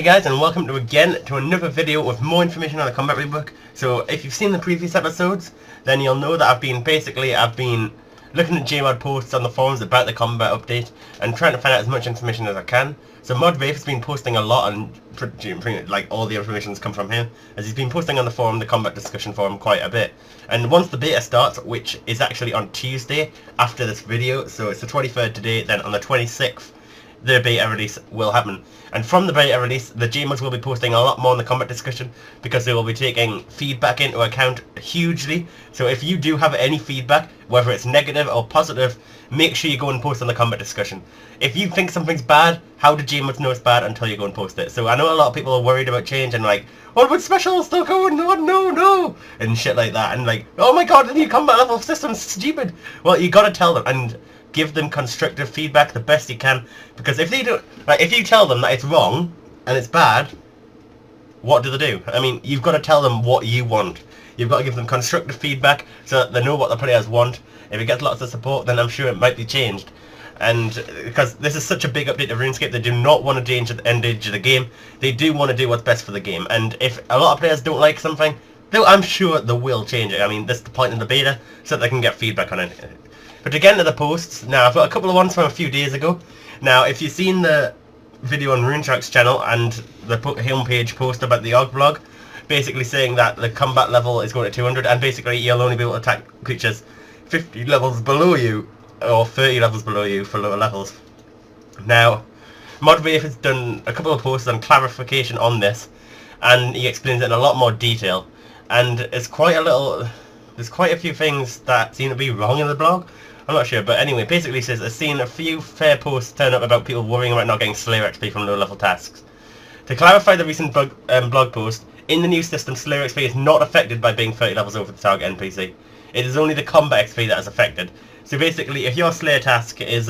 Hey guys, and welcome to another video with more information on the combat rework. So if you've seen the previous episodes, then you'll know that I've been looking at Mod posts on the forums about the combat update and trying to find out as much information as I can. So Mod Rathe has been posting a lot, and like all the information's come from him, as he's been posting on the forum, the combat discussion forum, quite a bit. And once the beta starts, which is actually on Tuesday after this video, so it's the 23rd today, then on the 26th the beta release will happen. And from the beta release, the Gmods will be posting a lot more in the combat discussion because they will be taking feedback into account hugely. So if you do have any feedback, whether it's negative or positive, make sure you go and post on the combat discussion. If you think something's bad, how do Gmods know it's bad until you go and post it? So I know a lot of people are worried about change and like, what about specials still going? No, and shit like that. And like, oh my god, the new combat level system's stupid. Well, you gotta tell them and give them constructive feedback the best you can, because if they don't, like, if you tell them that it's wrong and it's bad, what do they do? I mean, you've got to tell them what you want. You've got to give them constructive feedback so that they know what the players want. If it gets lots of support, then I'm sure it might be changed. And because this is such a big update to RuneScape, they do not want to endanger the game. They do want to do what's best for the game. And if a lot of players don't like something, I'm sure they will change it. I mean, this is the point in the beta, so that they can get feedback on it. But to get into the posts, now I've got a couple of ones from a few days ago. Now, if you've seen the video on RuneShark's channel and the homepage post about the OG blog, basically saying that the combat level is going to 200, and basically you'll only be able to attack creatures 50 levels below you, or 30 levels below you for lower levels. Now, Mod Rathe has done a couple of posts on clarification on this, and he explains it in a lot more detail, and there's quite a few things that seem to be wrong in the blog. I'm not sure, but anyway, basically says, I've seen a few fair posts turn up about people worrying about not getting Slayer XP from low level tasks. To clarify the recent blog post, in the new system, Slayer XP is not affected by being 30 levels over the target NPC. It is only the combat XP that is affected. So basically, if your Slayer task is,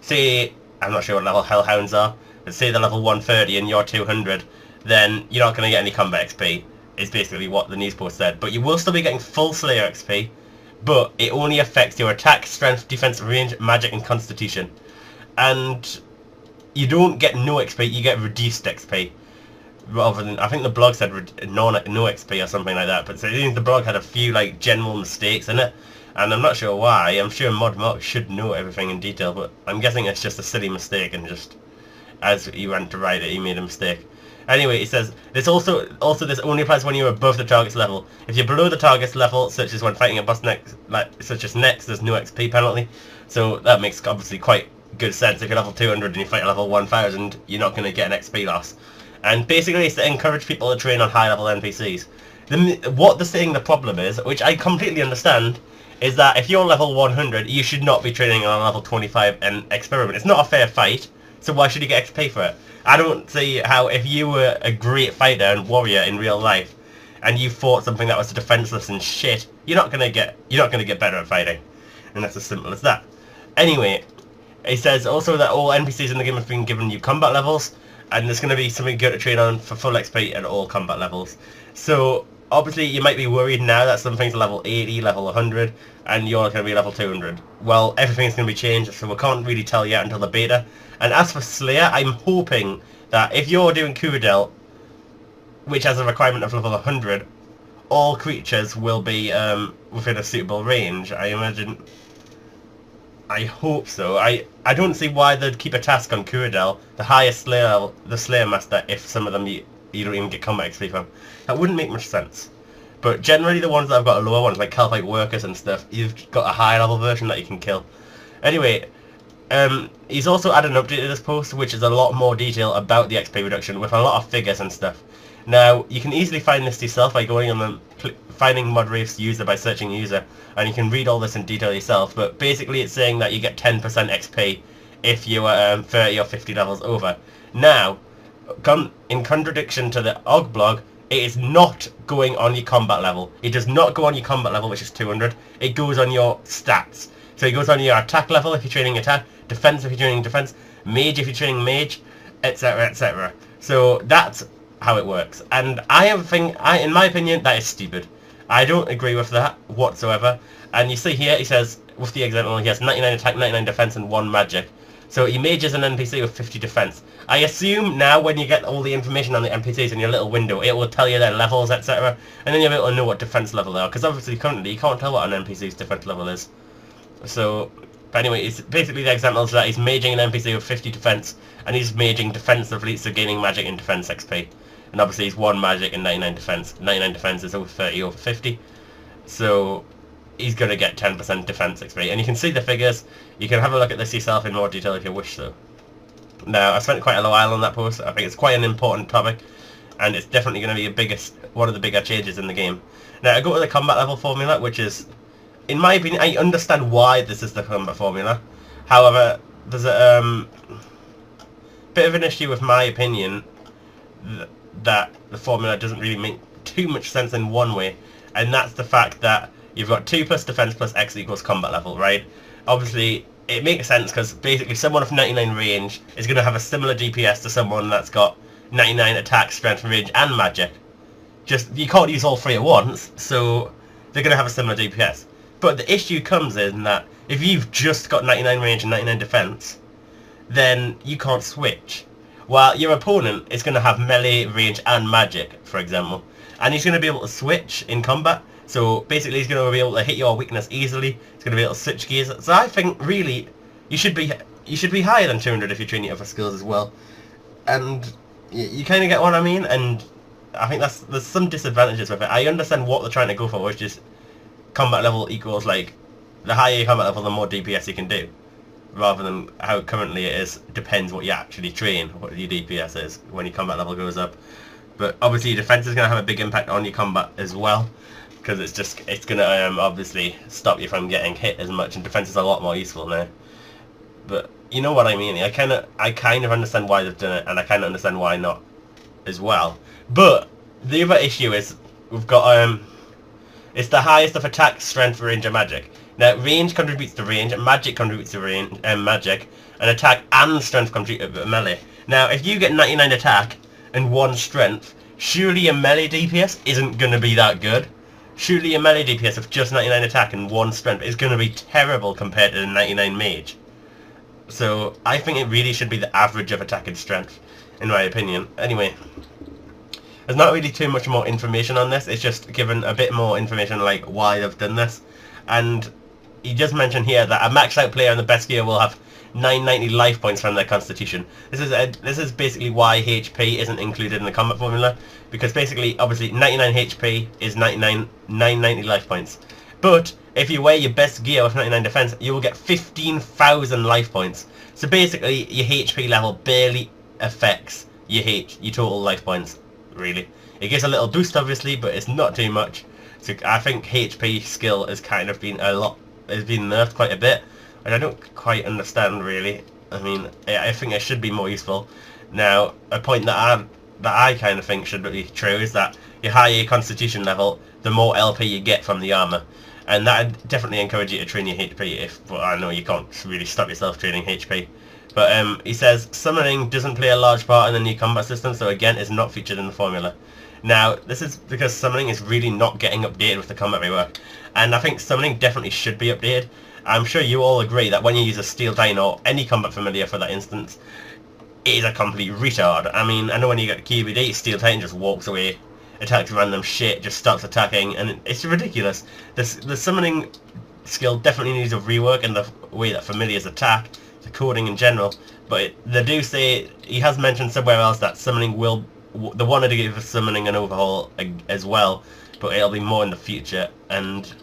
say, I'm not sure what level Hellhounds are, but say they're level 130 and you're 200, then you're not going to get any combat XP, is basically what the news post said. But you will still be getting full Slayer XP, but it only affects your attack, strength, defense, range, magic, and constitution. And you don't get no XP, you get reduced XP. Rather than, I think the blog said no XP or something like that, but so the blog had a few like general mistakes in it, and I'm not sure why. I'm sure Mod should know everything in detail, but I'm guessing it's just a silly mistake, and just as he went to write it, he made a mistake. Anyway, he says, this also this only applies when you're above the target's level. If you're below the target's level, such as when fighting a boss such as next, there's no XP penalty. So that makes obviously quite good sense. If you're level 200 and you fight a level 1000, you're not going to get an XP loss. And basically it's to encourage people to train on high level NPCs. What they're saying the problem is, which I completely understand, is that if you're level 100, you should not be training on level 25 and experiment. It's not a fair fight, so why should you get XP for it? I don't see how, if you were a great fighter and warrior in real life, and you fought something that was defenseless and shit, you're not gonna get better at fighting, and that's as simple as that. Anyway, he says also that all NPCs in the game have been given new combat levels, and there's gonna be something good to train on for full XP at all combat levels. So obviously you might be worried now that some things are level 80, level 100, and you're going to be level 200. Well, everything's going to be changed, so we can't really tell yet until the beta. And as for Slayer, I'm hoping that if you're doing Kuradel, which has a requirement of level 100, all creatures will be within a suitable range. I imagine. I hope so. I don't see why they'd keep a task on Kuradel, the highest Slayer level, the Slayer Master, if some of them you don't even get combat XP from. That wouldn't make much sense. But generally the ones that have got lower ones, like Calphite Workers and stuff, you've got a high level version that you can kill. Anyway, he's also added an update to this post, which is a lot more detail about the XP reduction, with a lot of figures and stuff. Now, you can easily find this yourself by going on finding Mod Rathe's user by searching user, and you can read all this in detail yourself, but basically it's saying that you get 10% XP if you are 30 or 50 levels over. Now, in contradiction to the OG blog, it is not going on your combat level. It does not go on your combat level, which is 200. It goes on your stats. So it goes on your attack level if you're training attack, defense if you're training defense, mage if you're training mage, etc, etc. So that's how it works. And in my opinion, that is stupid. I don't agree with that whatsoever. And you see here, he says, with the example, he has 99 attack, 99 defense, and 1 magic. So he mages an NPC with 50 defense. I assume now when you get all the information on the NPCs in your little window, it will tell you their levels, etc. And then you'll be able to know what defense level they are. Because obviously currently you can't tell what an NPC's defense level is. So, but anyway, it's basically the example is that he's maging an NPC with 50 defense, and he's maging defensively, so gaining magic and defense XP. And obviously he's 1 magic and 99 defense. 99 defense is over 30 over 50. So he's going to get 10% defense XP. And you can see the figures. You can have a look at this yourself in more detail if you wish so. Now, I spent quite a while on that post. I think it's quite an important topic, and it's definitely going to be one of the bigger changes in the game. Now, I go to the combat level formula, which is, in my opinion, I understand why this is the combat formula. However, there's a bit of an issue with my opinion that the formula doesn't really make too much sense in one way, and that's the fact that you've got 2 plus defense plus X equals combat level, right? Obviously, it makes sense because basically someone with 99 range is going to have a similar DPS to someone that's got 99 attack, strength, range, and magic. Just, you can't use all 3 at once, so they're going to have a similar DPS. But the issue comes in that if you've just got 99 range and 99 defense, then you can't switch. While your opponent is going to have melee, range, and magic, for example. And he's going to be able to switch in combat. So basically he's going to be able to hit your weakness easily. He's going to be able to switch gears. So I think really you should be higher than 200 if you train your other skills as well. And you kind of get what I mean. And I think there's some disadvantages with it. I understand what they're trying to go for, which is combat level equals, like, the higher your combat level, the more DPS you can do. Rather than how currently it is, depends what you actually train, what your DPS is when your combat level goes up. But obviously your defense is going to have a big impact on your combat as well, because it's going to obviously stop you from getting hit as much, and defense is a lot more useful now. But you know what I mean. I kind of understand why they've done it, and I kind of understand why not as well. But the other issue is we've got it's the highest of attack, strength, range, and magic. Now, range contributes to range, magic contributes to range and magic, and attack and strength contribute to melee. Now, if you get 99 attack and 1 strength, surely your melee DPS isn't going to be that good. Surely your melee DPS of just 99 attack and 1 strength is going to be terrible compared to the 99 mage. So, I think it really should be the average of attack and strength, in my opinion. Anyway, there's not really too much more information on this. It's just given a bit more information like why they've done this. And he just mentioned here that a maxed out player in the best gear will have 990 life points from their constitution. This is basically why HP isn't included in the combat formula, because basically, obviously, 99 HP is 990 life points. But if you wear your best gear with 99 defense, you will get 15,000 life points. So basically, your HP level barely affects your total life points, really. It gives a little boost, obviously, but it's not too much. So I think HP skill has kind of been nerfed quite a bit, and I don't quite understand really. I mean, I think it should be more useful. Now, a point that I kind of think should be true is that your higher your constitution level, the more LP you get from the armor, and that would definitely encourage you to train your HP. Well, I know you can't really stop yourself training HP, but he says summoning doesn't play a large part in the new combat system, so again, it's not featured in the formula. Now, this is because summoning is really not getting updated with the combat rework, and I think summoning definitely should be updated. I'm sure you all agree that when you use a Steel Titan or any combat familiar for that instance, it is a complete retard. I mean, I know when you get QBD, Steel Titan just walks away, attacks random shit, just stops attacking, and it's ridiculous. The summoning skill definitely needs a rework in the way that familiars attack, the coding in general, but they do say, he has mentioned somewhere else that summoning will, they wanted to give summoning an overhaul as well, but it'll be more in the future, and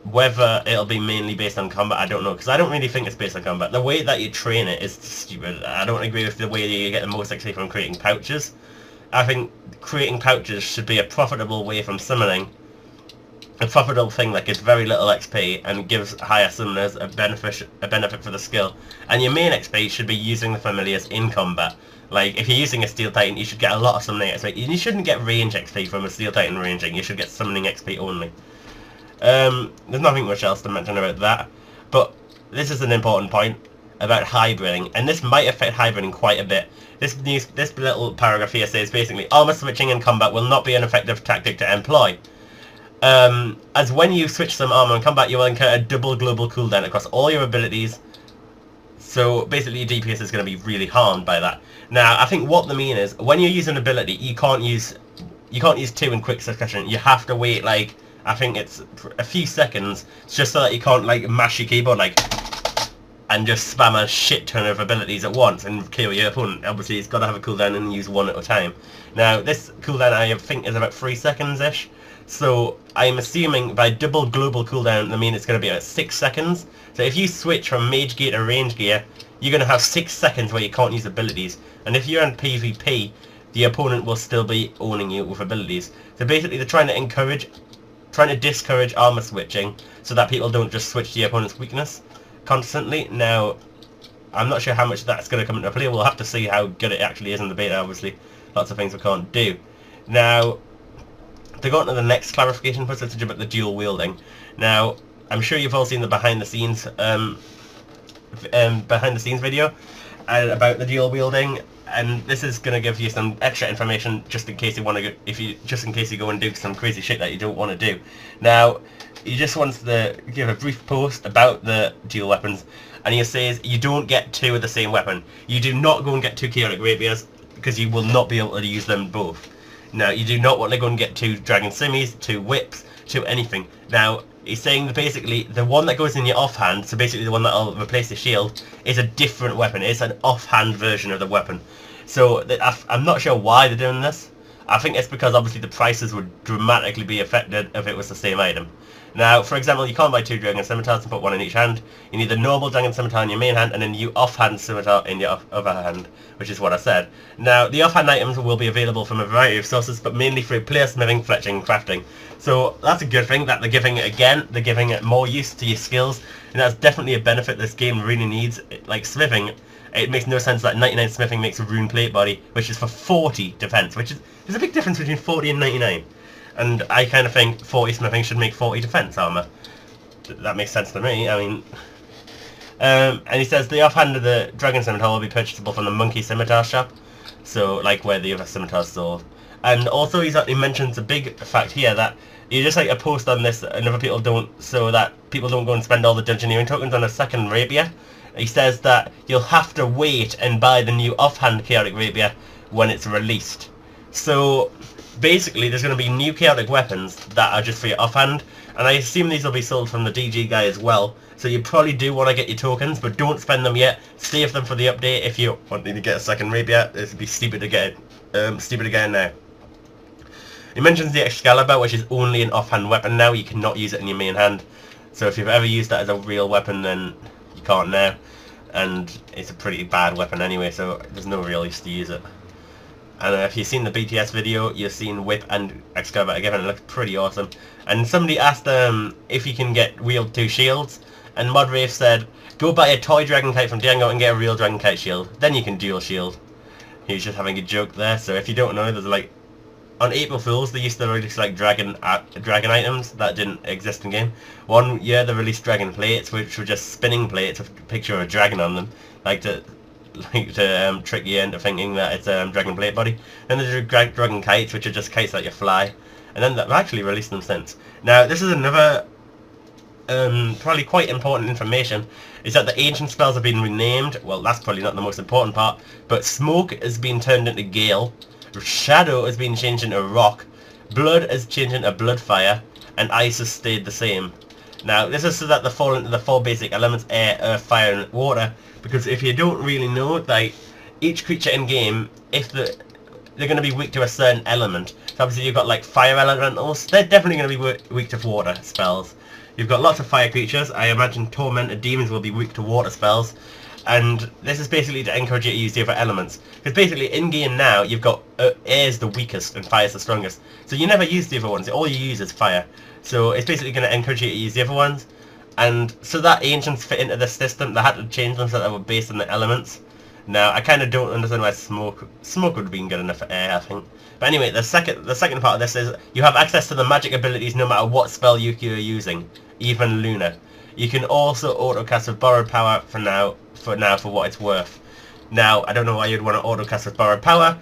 whether it'll be mainly based on combat, I don't know, because I don't really think it's based on combat. The way that you train it is stupid. I don't agree with the way you get the most XP from creating pouches. I think creating pouches should be a profitable way from summoning, a profitable thing that gives very little XP and gives higher summoners a benefit for the skill. And your main XP should be using the familiars in combat. Like, if you're using a Steel Titan, you should get a lot of summoning XP. You shouldn't get range XP from a Steel Titan ranging, you should get summoning XP only. There's nothing much else to mention about that, but this is an important point about hybriding, and this might affect hybriding quite a bit. This little paragraph here says basically, armor switching in combat will not be an effective tactic to employ. As when you switch some armor in combat, you will incur a double global cooldown across all your abilities, So basically your DPS is going to be really harmed by that. Now I think what they mean is when you use an ability, you can't use 2 in quick succession. You have to wait like, I think it's a few seconds, just so that you can't like mash your keyboard like and just spam a shit ton of abilities at once and kill your opponent. Obviously it's got to have a cooldown and use one at a time. Now this cooldown I think is about 3 seconds ish. So I'm assuming by double global cooldown, I mean it's going to be about 6 seconds. So if you switch from mage gear to range gear, you're going to have 6 seconds where you can't use abilities. And if you're in PvP, the opponent will still be owning you with abilities. So basically they're trying to discourage armor switching so that people don't just switch to the opponent's weakness constantly. Now, I'm not sure how much that's going to come into play. We'll have to see how good it actually is in the beta, obviously. Lots of things we can't do. Now, to go on to the next clarification passage about the dual wielding. Now, I'm sure you've all seen the behind the scenes video about the dual wielding, and this is going to give you some extra information just in case you want to go, just in case you go and do some crazy shit that you don't want to do. Now, he just wants to give a brief post about the dual weapons, and he says you don't get 2 of the same weapon. You do not go and get 2 chaotic rapiers because you will not be able to use them both. Now, you do not want to go and get 2 dragon simmies, 2 whips, 2 anything. Now, he's saying that basically the one that goes in your offhand, so basically the one that will replace the shield, is a different weapon. It's an offhand version of the weapon. So I'm not sure why they're doing this. I think it's because obviously the prices would dramatically be affected if it was the same item. Now, for example, you can't buy 2 dragon scimitars and put 1 in each hand. You need the normal dragon scimitar in your main hand and then you offhand scimitar in your other hand, which is what I said. Now, the offhand items will be available from a variety of sources, but mainly through player smithing, fletching, and crafting. So that's a good thing that they're giving it again. They're giving it more use to your skills, and that's definitely a benefit this game really needs. Like smithing, it makes no sense that 99 smithing makes a rune plate body, which is for 40 defense, which is there's a big difference between 40 and 99. And I kind of think 40 smithing should make 40 defense armor. That makes sense to me. I mean, and he says the offhand of the dragon scimitar will be purchasable from the monkey scimitar shop, so like where the other scimitars sold. And also he mentions a big fact here that you just like a post on this and other people don't, so that people don't go and spend all the dungeoneering tokens on a second rapier. He says that you'll have to wait and buy the new offhand chaotic rapier when it's released. So basically there's going to be new chaotic weapons that are just for your offhand, and I assume these will be sold from the DG guy as well, so you probably do want to get your tokens, but don't spend them yet. Save them for the update if you want to get a second rapier. It would be stupid to get it now. He mentions the Excalibur, which is only an offhand weapon now. You cannot use it in your main hand, so if you've ever used that as a real weapon then you can't now, and it's a pretty bad weapon anyway, so there's no real use to use it. And if you've seen the BTS video, you've seen Whip and Excalibur together, and it looks pretty awesome. And somebody asked if you can wield 2 shields, and Mod Rathe said, go buy a toy dragon kite from Django and get a real dragon kite shield, then you can dual shield. He was just having a joke there, so if you don't know, there's like, on April Fools they used to release like dragon items that didn't exist in game. One year they released dragon plates, which were just spinning plates with a picture of a dragon on them, like to trick you into thinking that it's a dragon plate body. Then there's dragon kites, which are just kites that you fly, and then they've actually released them since. Now this is another probably quite important information, is that the ancient spells have been renamed. Well, that's probably not the most important part, but Smoke has been turned into Gale, Shadow has been changed into Rock, Blood has changed into Bloodfire, and Ice has stayed the same. Now this is so that they fall into the 4 basic elements: air, earth, fire and water, because if you don't really know, like each creature in game, if they're going to be weak to a certain element. So obviously you've got like fire elementals, they're definitely going to be weak to water spells. You've got lots of fire creatures. I imagine tormented demons will be weak to water spells, and this is basically to encourage you to use the other elements, because basically in game now you've got air is the weakest and fire is the strongest, so you never use the other ones. All you use is fire, so it's basically going to encourage you to use the other ones. And so that ancients fit into this system, they had to change them so that they were based on the elements. Now I kind of don't understand why smoke would have been good enough for air, I think. But anyway, the second part of this is you have access to the magic abilities no matter what spell you're using, even Luna. You can also autocast with borrowed power for what it's worth. Now I don't know why you'd want to autocast with borrowed power.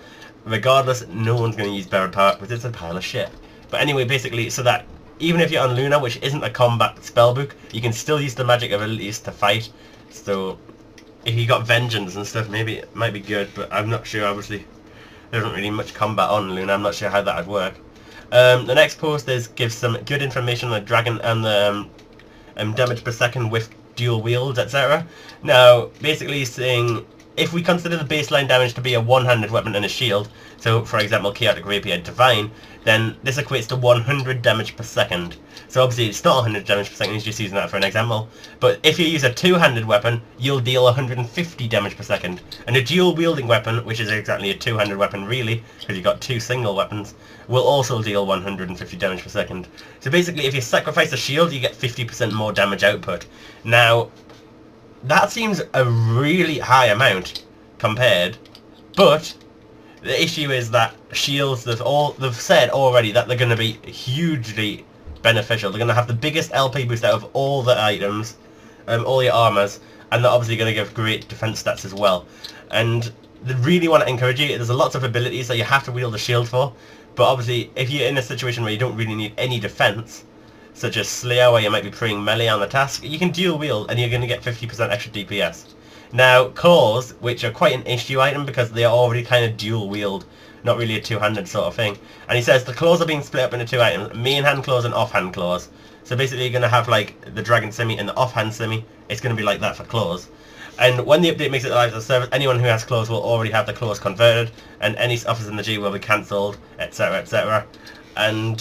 Regardless, no one's going to use borrowed power because it's a pile of shit. But anyway, basically, so that even if you're on Luna, which isn't a combat spellbook, you can still use the magic abilities to fight. So if you got Vengeance and stuff, maybe it might be good, but I'm not sure. Obviously, there isn't really much combat on Luna. I'm not sure how that would work. The next post gives some good information on the dragon and the damage per second with dual wields, etc. Now, basically saying, if we consider the baseline damage to be a one-handed weapon and a shield, so for example Chaotic Rapier Divine, then this equates to 100 damage per second. So obviously it's not 100 damage per second, he's just using that for an example. But if you use a two-handed weapon, you'll deal 150 damage per second. And a dual-wielding weapon, which is exactly a two-handed weapon really, because you've got two single weapons, will also deal 150 damage per second. So basically if you sacrifice a shield, you get 50% more damage output. Now, that seems a really high amount compared, but the issue is that shields, they've said already that they're going to be hugely beneficial. They're going to have the biggest LP boost out of all the items, all your armors, and they're obviously going to give great defense stats as well. And they really want to encourage you. There's lots of abilities that you have to wield a shield for, but obviously if you're in a situation where you don't really need any defense, such as Slayer, where you might be preying melee on the task, you can dual wield and you're going to get 50% extra DPS. Now, claws, which are quite an issue item because they are already kind of dual wield, not really a two-handed sort of thing. And he says the claws are being split up into two items, main hand claws and off-hand claws. So basically you're going to have like the dragon simi and the off-hand simi. It's going to be like that for claws. And when the update makes it live as a service, anyone who has claws will already have the claws converted, and any offers in the G will be cancelled, etc, etc. And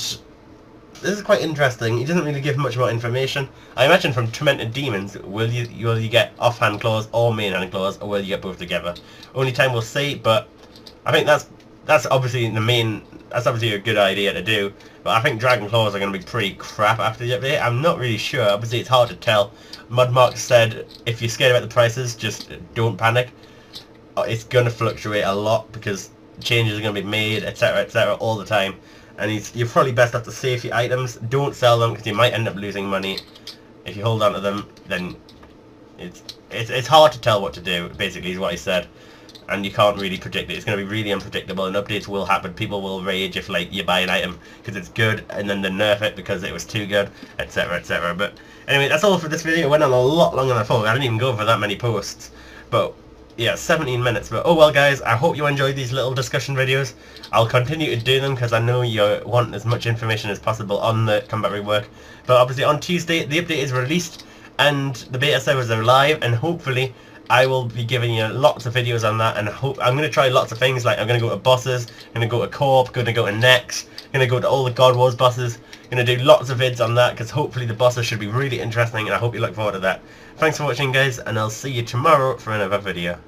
this is quite interesting. He doesn't really give much more information. I imagine from Tormented Demons, will you get offhand claws or mainhand claws, or will you get both together? Only time will see, but I think that's obviously that's obviously a good idea to do. But I think Dragon Claws are going to be pretty crap after the update. I'm not really sure. Obviously it's hard to tell. Mudmark said if you're scared about the prices, just don't panic. It's going to fluctuate a lot because changes are going to be made, etc, etc, all the time. And you're probably best off to save your items. Don't sell them because you might end up losing money. If you hold on to them, then it's hard to tell what to do, basically is what he said. And you can't really predict it. It's going to be really unpredictable, and updates will happen. People will rage if like you buy an item because it's good and then they nerf it because it was too good, etc, etc. But anyway, that's all for this video. It went on a lot longer than I thought. I didn't even go for that many posts. But yeah, 17 minutes, but oh well guys, I hope you enjoyed these little discussion videos. I'll continue to do them because I know you want as much information as possible on the combat rework. But obviously on Tuesday the update is released and the beta servers are live, and hopefully I will be giving you lots of videos on that, and I'm going to try lots of things. Like I'm going to go to bosses, I'm going to go to co-op, going to go to next, going to go to all the God Wars bosses. Going to do lots of vids on that because hopefully the bosses should be really interesting, and I hope you look forward to that. Thanks for watching guys, and I'll see you tomorrow for another video.